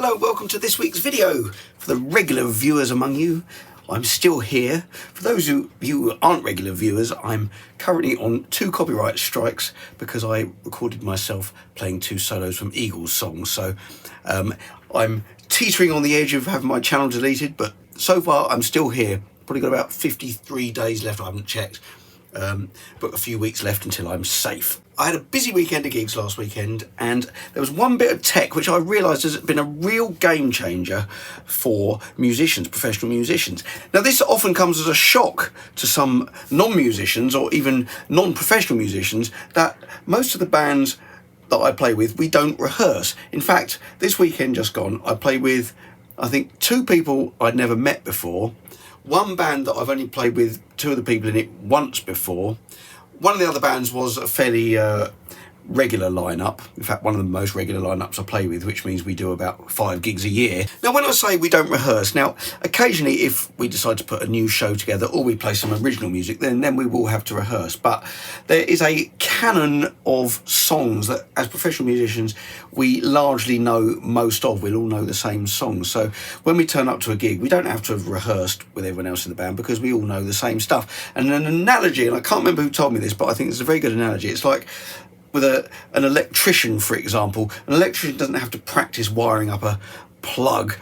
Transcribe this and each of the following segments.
Hello, welcome to this week's video. For the regular viewers among you, I'm still here. For those of you who aren't regular viewers, I'm currently on 2 copyright strikes because I recorded myself playing 2 solos from Eagles songs. So I'm teetering on the edge of having my channel deleted, but so far I'm still here. Probably got about 53 days left, I haven't checked. But a few weeks left until I'm safe. I had a busy weekend of gigs last weekend, and there was one bit of tech which I realised has been a real game changer for musicians, professional musicians. Now this often comes as a shock to some non-musicians or even non-professional musicians that most of the bands that I play with, we don't rehearse. In fact, this weekend just gone, I played with, I think, 2 people I'd never met before. One band that I've only played with 2 of the people in it once before. One of the other bands was a fairly regular lineup. In fact, one of the most regular lineups I play with, which means we do about 5 gigs a year. Now, when I say we don't rehearse, now, occasionally if we decide to put a new show together or we play some original music, then we will have to rehearse. But there is a canon of songs that, as professional musicians, we largely know most of. We'll all know the same songs. So when we turn up to a gig, we don't have to have rehearsed with everyone else in the band because we all know the same stuff. And an analogy, and I can't remember who told me this, but I think it's a very good analogy. It's like with an electrician, for example. An electrician doesn't have to practice wiring up a plug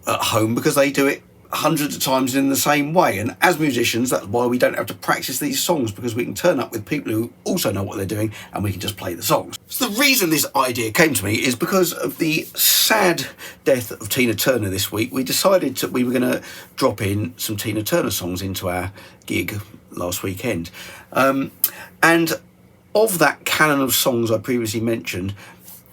at home because they do it hundreds of times in the same way. And as musicians, that's why we don't have to practice these songs, because we can turn up with people who also know what they're doing and we can just play the songs. So the reason this idea came to me is because of the sad death of Tina Turner this week. We decided that we were going to drop in some Tina Turner songs into our gig last weekend. And of that canon of songs I previously mentioned,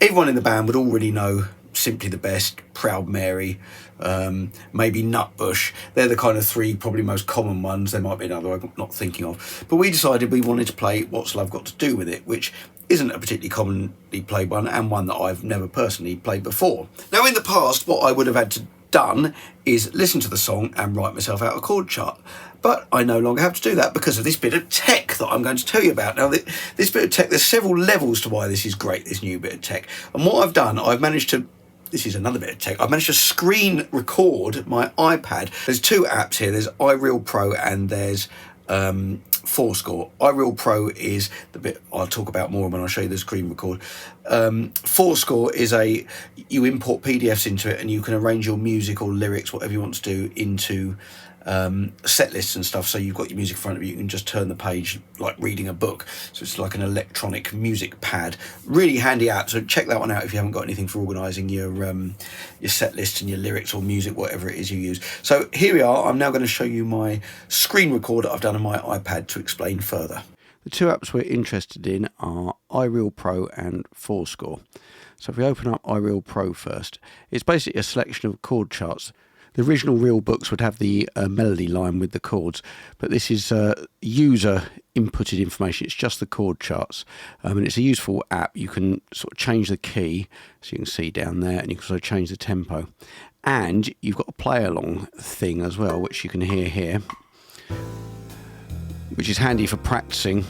everyone in the band would already know Simply the Best, Proud Mary, maybe Nutbush. They're the kind of 3 probably most common ones. There might be another I'm not thinking of. But we decided we wanted to play What's Love Got to Do With It, which isn't a particularly commonly played one, and one that I've never personally played before. Now, in the past, what I would have had to done is listen to the song and write myself out a chord chart. But I no longer have to do that because of this bit of tech that I'm going to tell you about. Now, this bit of tech, there's several levels to why this is great, this new bit of tech. And what I've done, I've managed to, this is another bit of tech, I've managed to screen record my iPad. There's 2 apps here. There's iReal Pro and there's Fourscore. iReal Pro is the bit I'll talk about more when I show you the screen record. Fourscore is you import PDFs into it and you can arrange your music or lyrics, whatever you want to do, into set lists and stuff. So you've got your music in front of you, you can just turn the page like reading a book. So it's like an electronic music pad. Really handy app. So check that one out if you haven't got anything for organising your set list and your lyrics or music, whatever it is you use. So here we are. I'm now going to show you my screen record that I've done on my iPad to explain further. The 2 apps we're interested in are iReal Pro and Fourscore. So if we open up iReal Pro first, it's basically a selection of chord charts. The original Real books would have the melody line with the chords, but this is user inputted information. It's just the chord charts, and it's a useful app. You can sort of change the key, so you can see down there, and you can sort of change the tempo. And you've got a play along thing as well, which you can hear here, which is handy for practicing.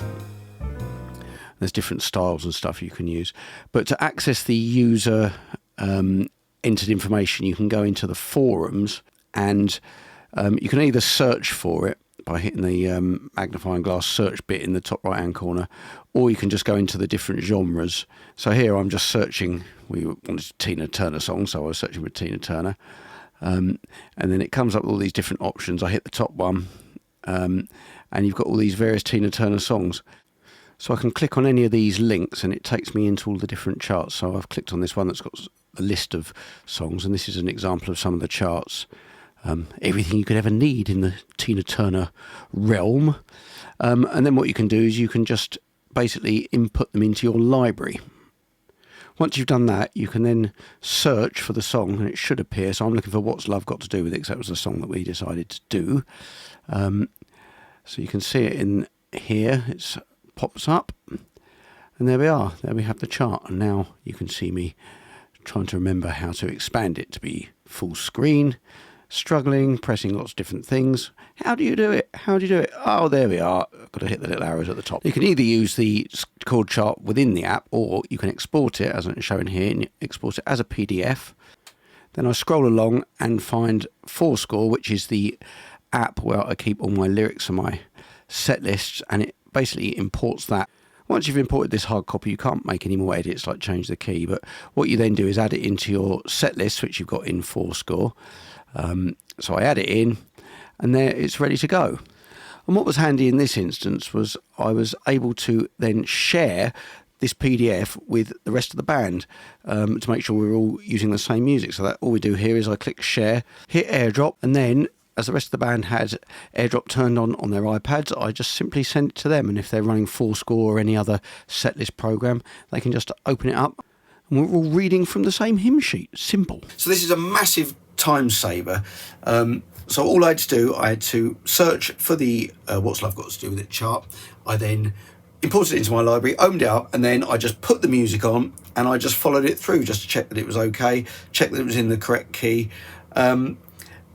There's different styles and stuff you can use. But to access the user entered information, you can go into the forums and you can either search for it by hitting the magnifying glass search bit in the top right hand corner, or you can just go into the different genres. So here I'm just searching, we wanted Tina Turner songs, so I was searching for Tina Turner, and then it comes up with all these different options. I hit the top one, and you've got all these various Tina Turner songs. So I can click on any of these links and it takes me into all the different charts. So I've clicked on this one that's got a list of songs, and this is an example of some of the charts. Everything you could ever need in the Tina Turner realm. And then what you can do is you can just basically input them into your library. Once you've done that, you can then search for the song and it should appear. So I'm looking for What's Love Got to Do With It, because that was the song that we decided to do. So you can see it in here. It pops up, and there we are. There we have the chart. And now you can see me trying to remember how to expand it to be full screen, struggling, pressing lots of different things. How do you do it? How do you do it? Oh, there we are. I've got to hit the little arrows at the top. You can either use the chord chart within the app, or you can export it, as I'm showing here, and export it as a PDF. Then I scroll along and find Fourscore, which is the app where I keep all my lyrics and my set lists, and it basically imports that. Once you've imported this hard copy, you can't make any more edits like change the key, but what you then do is add it into your set list, which you've got in Fourscore. So I add it in, and there it's ready to go. And what was handy in this instance was I was able to then share this PDF with the rest of the band to make sure we're all using the same music. So that all we do here is I click share, hit AirDrop, and then as the rest of the band had AirDrop turned on their iPads, I just simply send it to them. And if they're running Fourscore or any other setlist program, they can just open it up and we're all reading from the same hymn sheet. Simple. So this is a massive time saver. So all I had to do, I had to search for the What's Love Got to Do With It chart. I then imported it into my library, opened it up, and then I just put the music on and I just followed it through just to check that it was okay, check that it was in the correct key.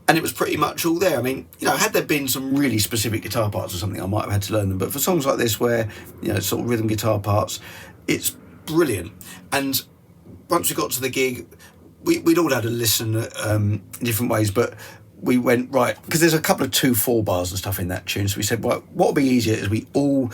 And it was pretty much all there. I mean, had there been some really specific guitar parts or something, I might have had to learn them. But for songs like this where, sort of rhythm guitar parts, it's brilliant. And once we got to the gig, we'd all had a listen in different ways, but we went, right, because there's a couple of 2/4 bars and stuff in that tune. So we said, well, what would be easier is we all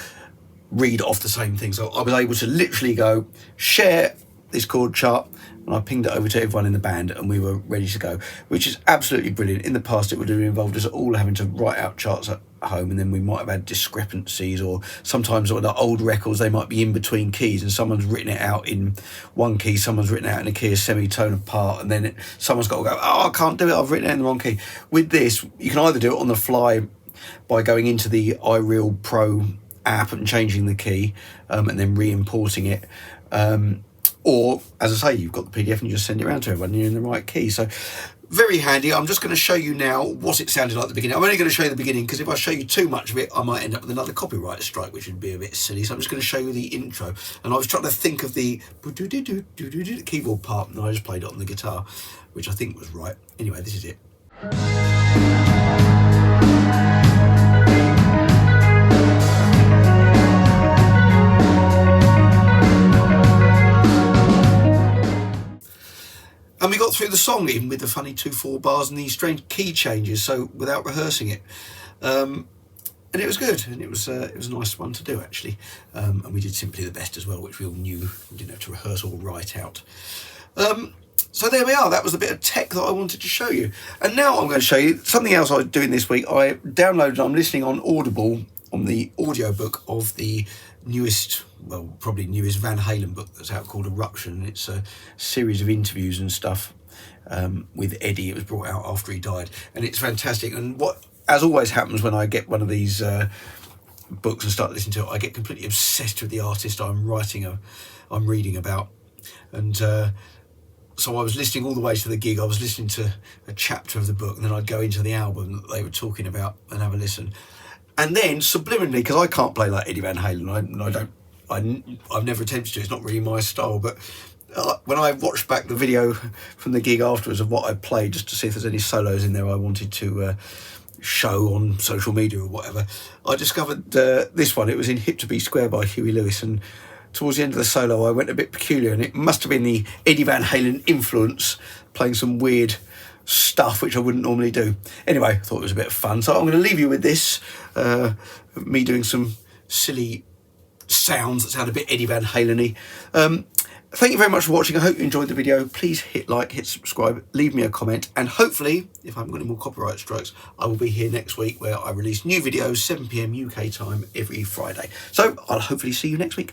read off the same thing. So I was able to literally go, share this chord chart, and I pinged it over to everyone in the band and we were ready to go, which is absolutely brilliant. In the past, it would have involved us all having to write out charts at home, and then we might have had discrepancies, or sometimes on the old records, they might be in between keys and someone's written it out in one key, someone's written it out in a key a semitone apart, and then someone's got to go, oh, I can't do it, I've written it in the wrong key. With this, you can either do it on the fly by going into the iReal Pro app and changing the key and then re-importing it, or, as I say, you've got the PDF and you just send it around to everyone and you're in the right key. So, very handy. I'm just going to show you now what it sounded like at the beginning. I'm only going to show you the beginning because if I show you too much of it, I might end up with another copyright strike, which would be a bit silly. So I'm just going to show you the intro. And I was trying to think of the keyboard part, and I just played it on the guitar, which I think was right. Anyway, this is it. And we got through the song even with the funny 2/4 bars and these strange key changes, so without rehearsing it. And it was good, and it was a nice one to do, actually. And we did Simply the Best as well, which we all knew. We didn't have to rehearse or write out. So there we are. That was the bit of tech that I wanted to show you. And now I'm going to show you something else I was doing this week. I downloaded, I'm listening on Audible on the audiobook of the newest Van Halen book that's out, called Eruption. It's a series of interviews and stuff with Eddie. It was brought out after he died, and it's fantastic. And what, as always happens when I get one of these books and start listening to it, I get completely obsessed with the artist I'm reading about. And so I was listening all the way to the gig. I was listening to a chapter of the book, and then I'd go into the album that they were talking about and have a listen. And then subliminally, because I can't play like Eddie Van Halen, I've never attempted to. It's not really my style. But when I watched back the video from the gig afterwards of what I played, just to see if there's any solos in there I wanted to show on social media or whatever, I discovered this one. It was in Hip to Be Square by Huey Lewis, and towards the end of the solo I went a bit peculiar, and it must have been the Eddie Van Halen influence, playing some weird stuff which I wouldn't normally do. Anyway, I thought it was a bit of fun, so I'm going to leave you with this, me doing some silly sounds that sound a bit Eddie Van Halen-y. Thank you very much for watching. I hope you enjoyed the video. Please hit like, hit subscribe, leave me a comment, and hopefully, if I haven't got any more copyright strikes, I will be here next week where I release new videos 7 PM UK time every Friday. So I'll hopefully see you next week.